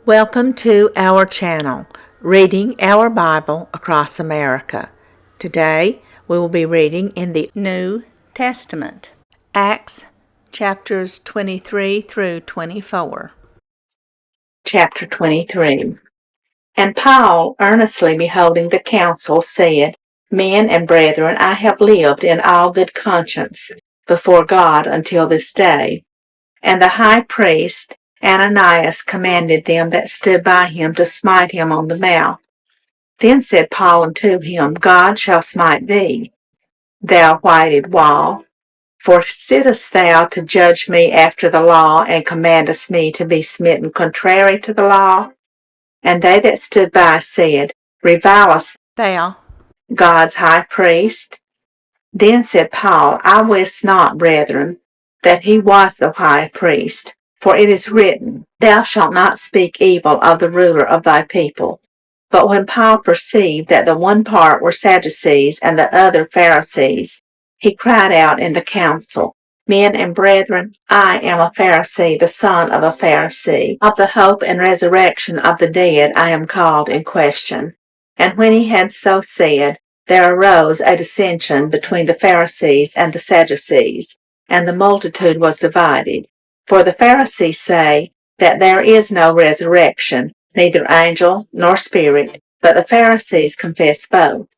Welcome to our channel, Reading Our Bible Across America. Today we will be reading in the New Testament, Acts chapters 23 through 24. Chapter 23. And Paul, earnestly beholding the council, said, Men and brethren, I have lived in all good conscience before God until this day. And the high priest Ananias commanded them that stood by him to smite him on the mouth. Then said Paul unto him, God shall smite thee, thou whited wall. For sittest thou to judge me after the law, and commandest me to be smitten contrary to the law? And they that stood by said, Revilest thou God's high priest? Then said Paul, I wist not, brethren, that he was the high priest. For it is written, Thou shalt not speak evil of the ruler of thy people. But when Paul perceived that the one part were Sadducees and the other Pharisees, he cried out in the council, Men and brethren, I am a Pharisee, the son of a Pharisee. Of the hope and resurrection of the dead I am called in question. And when he had so said, there arose a dissension between the Pharisees and the Sadducees, and the multitude was divided. For the Pharisees say that there is no resurrection, neither angel nor spirit, but the Pharisees confess both.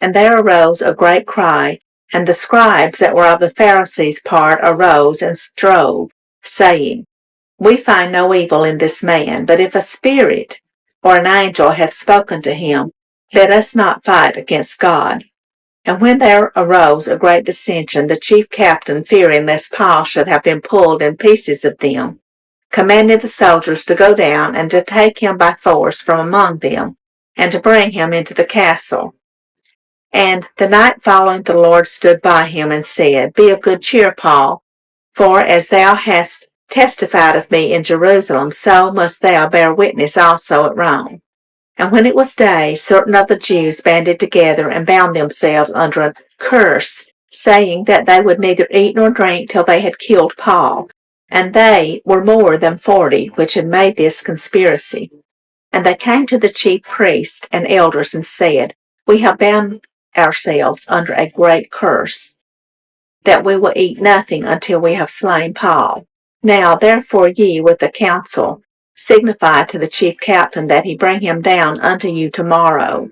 And there arose a great cry, and the scribes that were of the Pharisees' part arose and strove, saying, We find no evil in this man, but if a spirit or an angel hath spoken to him, let us not fight against God. And when there arose a great dissension, the chief captain, fearing lest Paul should have been pulled in pieces of them, commanded the soldiers to go down and to take him by force from among them, and to bring him into the castle. And the night following the Lord stood by him and said, Be of good cheer, Paul, for as thou hast testified of me in Jerusalem, so must thou bear witness also at Rome. And when it was day, certain of the Jews banded together and bound themselves under a curse, saying that they would neither eat nor drink till they had killed Paul. And they were more than 40 which had made this conspiracy. And they came to the chief priests and elders and said, We have bound ourselves under a great curse, that we will eat nothing until we have slain Paul. Now therefore ye with the council signify to the chief captain that he bring him down unto you tomorrow,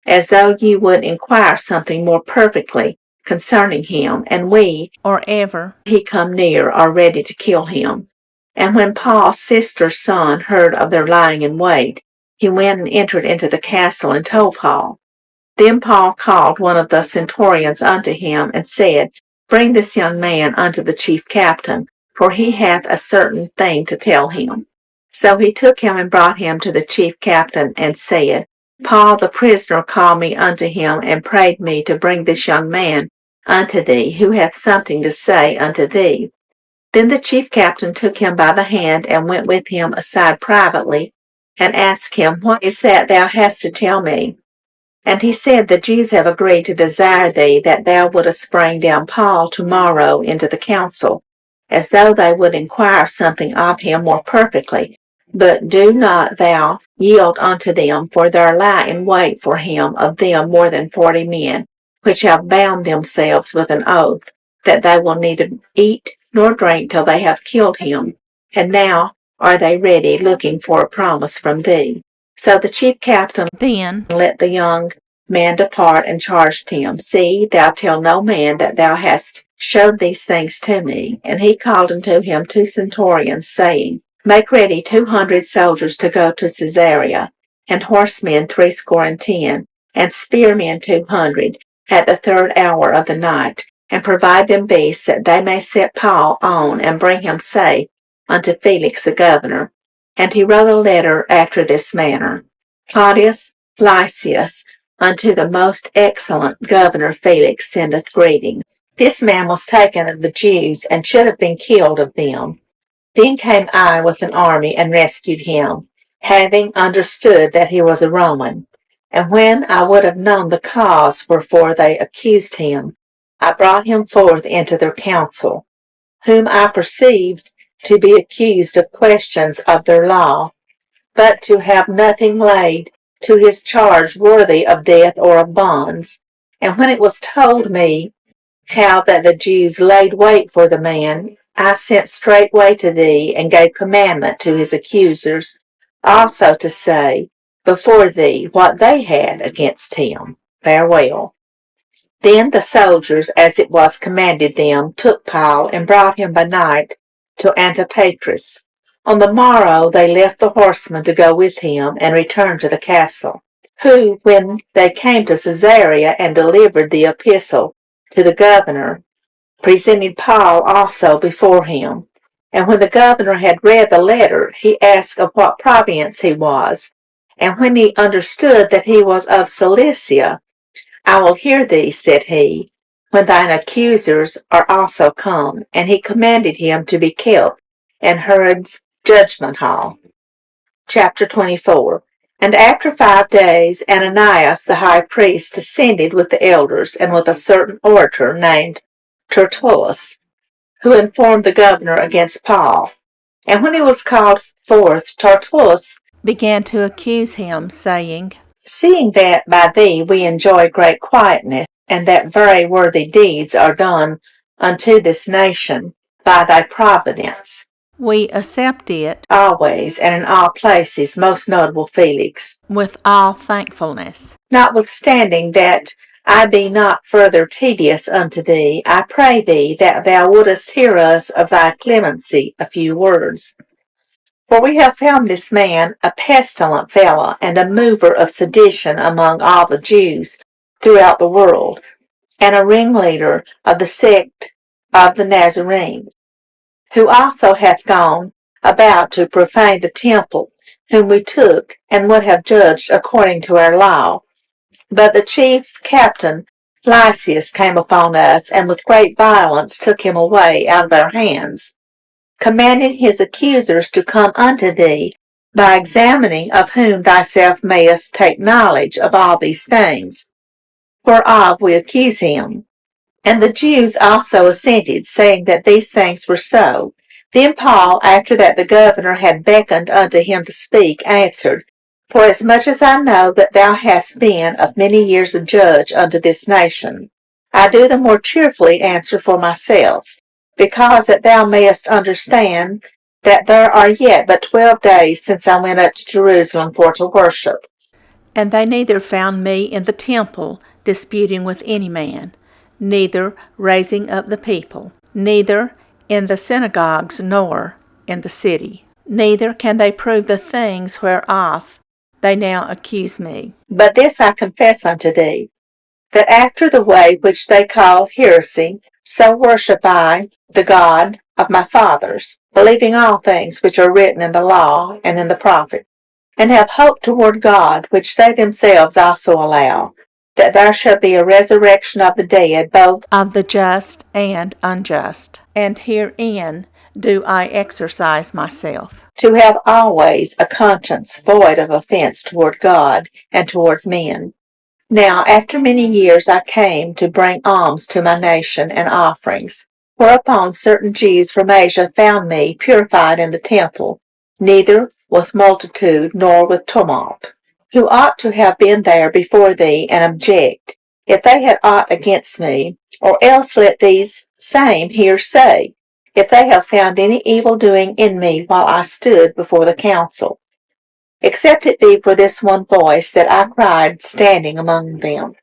as though ye would inquire something more perfectly concerning him, and we, or ever he come near, are ready to kill him. And when Paul's sister's son heard of their lying in wait, he went and entered into the castle and told Paul. Then Paul called one of the centurions unto him, and said, Bring this young man unto the chief captain, for he hath a certain thing to tell him. So he took him and brought him to the chief captain, and said, Paul the prisoner called me unto him, and prayed me to bring this young man unto thee, who hath something to say unto thee. Then the chief captain took him by the hand, and went with him aside privately, and asked him, What is that thou hast to tell me? And he said, The Jews have agreed to desire thee that thou wouldest bring down Paul tomorrow into the council, as though they would inquire something of him more perfectly. But do not thou yield unto them, for there lie in wait for him of them more than 40 men, which have bound themselves with an oath, that they will neither eat nor drink till they have killed him. And now are they ready, looking for a promise from thee. So the chief captain then let the young man depart, and charged him, See, thou tell no man that thou hast showed these things to me. And he called unto him 2 centurions, saying, Make ready 200 soldiers to go to Caesarea, and horsemen 60, and spearmen 200, at the 3rd hour of the night, and provide them beasts, that they may set Paul on, and bring him safe unto Felix the governor. And he wrote a letter after this manner, Claudius Lysias, unto the most excellent governor Felix sendeth greeting. This man was taken of the Jews, and should have been killed of them. Then came I with an army, and rescued him, having understood that he was a Roman. And when I would have known the cause wherefore they accused him, I brought him forth into their council, whom I perceived to be accused of questions of their law. but to have nothing laid to his charge worthy of death or of bonds. And when it was told me how that the Jews laid wait for the man, I sent straightway to thee, and gave commandment to his accusers also to say before thee what they had against him. Farewell. Then the soldiers, as it was commanded them, took Paul, and brought him by night to Antipatris. On the morrow they left the horsemen to go with him, and returned to the castle, who, when they came to Caesarea and delivered the epistle to the governor, presented Paul also before him. And when the governor had read the letter, he asked of what province he was. And when he understood that he was of Cilicia, I will hear thee, said he, when thine accusers are also come. And he commanded him to be kept in Herod's judgment hall. Chapter 24. And after 5 days, Ananias the high priest descended with the elders and with a certain orator named Tertullus, who informed the governor against Paul. And when he was called forth, Tertullus began to accuse him, saying, Seeing that by thee we enjoy great quietness, and that very worthy deeds are done unto this nation by thy providence, we accept it always and in all places, most notable Felix, with all thankfulness. Notwithstanding that I be not further tedious unto thee, I pray thee that thou wouldest hear us of thy clemency a few words. For we have found this man a pestilent fellow, and a mover of sedition among all the Jews throughout the world, and a ringleader of the sect of the Nazarenes, who also hath gone about to profane the temple, whom we took, and would have judged according to our law. But the chief captain Lysias came upon us, and with great violence took him away out of our hands, commanding his accusers to come unto thee, by examining of whom thyself mayest take knowledge of all these things, whereof we accuse him. And the Jews also assented, saying that these things were so. Then Paul, after that the governor had beckoned unto him to speak, answered, Forasmuch as I know that thou hast been of many years a judge unto this nation, I do the more cheerfully answer for myself, because that thou mayest understand that there are yet but 12 days since I went up to Jerusalem for to worship. And they neither found me in the temple disputing with any man, neither raising up the people, neither in the synagogues nor in the city. Neither can they prove the things whereof they now accuse me. But this I confess unto thee, that after the way which they call heresy, so worship I the God of my fathers, believing all things which are written in the law and in the prophets, and have hope toward God, which they themselves also allow, that there shall be a resurrection of the dead, both of the just and unjust. And herein do I exercise myself, to have always a conscience void of offense toward God and toward men. Now after many years I came to bring alms to my nation and offerings, whereupon certain Jews from Asia found me purified in the temple, neither with multitude nor with tumult, who ought to have been there before thee and object, if they had aught against me, or else let these same here say, if they have found any evil doing in me while I stood before the council. Except it be for this one voice that I cried standing among them.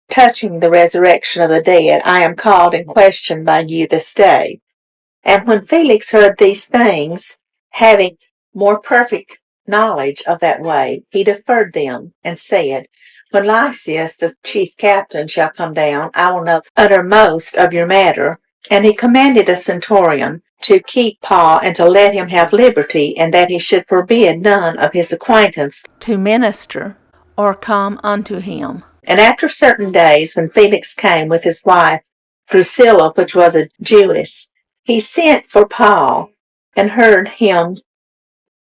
Touching the resurrection of the dead, I am called in question by you this day. And when Felix heard these things, having more perfect knowledge of that way, he deferred them, and said, When Lysias the chief captain shall come down, I will know uttermost of your matter. And he commanded a centurion to keep Paul, and to let him have liberty, and that he should forbid none of his acquaintance to minister or come unto him. And after certain days, when Felix came with his wife Drusilla, which was a Jewess, he sent for Paul, and heard him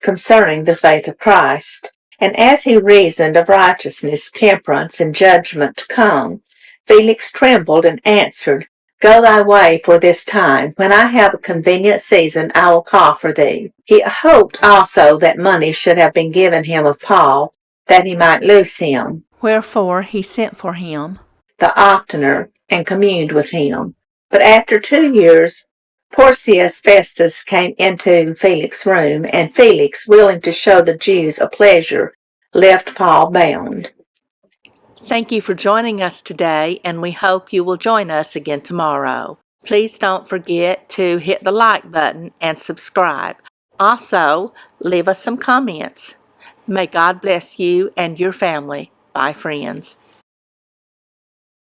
concerning the faith of Christ. And as he reasoned of righteousness, temperance, and judgment to come, Felix trembled and answered, Go thy way for this time. When I have a convenient season, I will call for thee. He hoped also that money should have been given him of Paul, that he might loose him. Wherefore he sent for him the oftener, and communed with him. But after 2 years, Porcius Festus came into Felix's room, and Felix, willing to show the Jews a pleasure, left Paul bound. Thank you for joining us today, and we hope you will join us again tomorrow. Please don't forget to hit the like button and subscribe. Also, leave us some comments. May God bless you and your family. Bye, friends.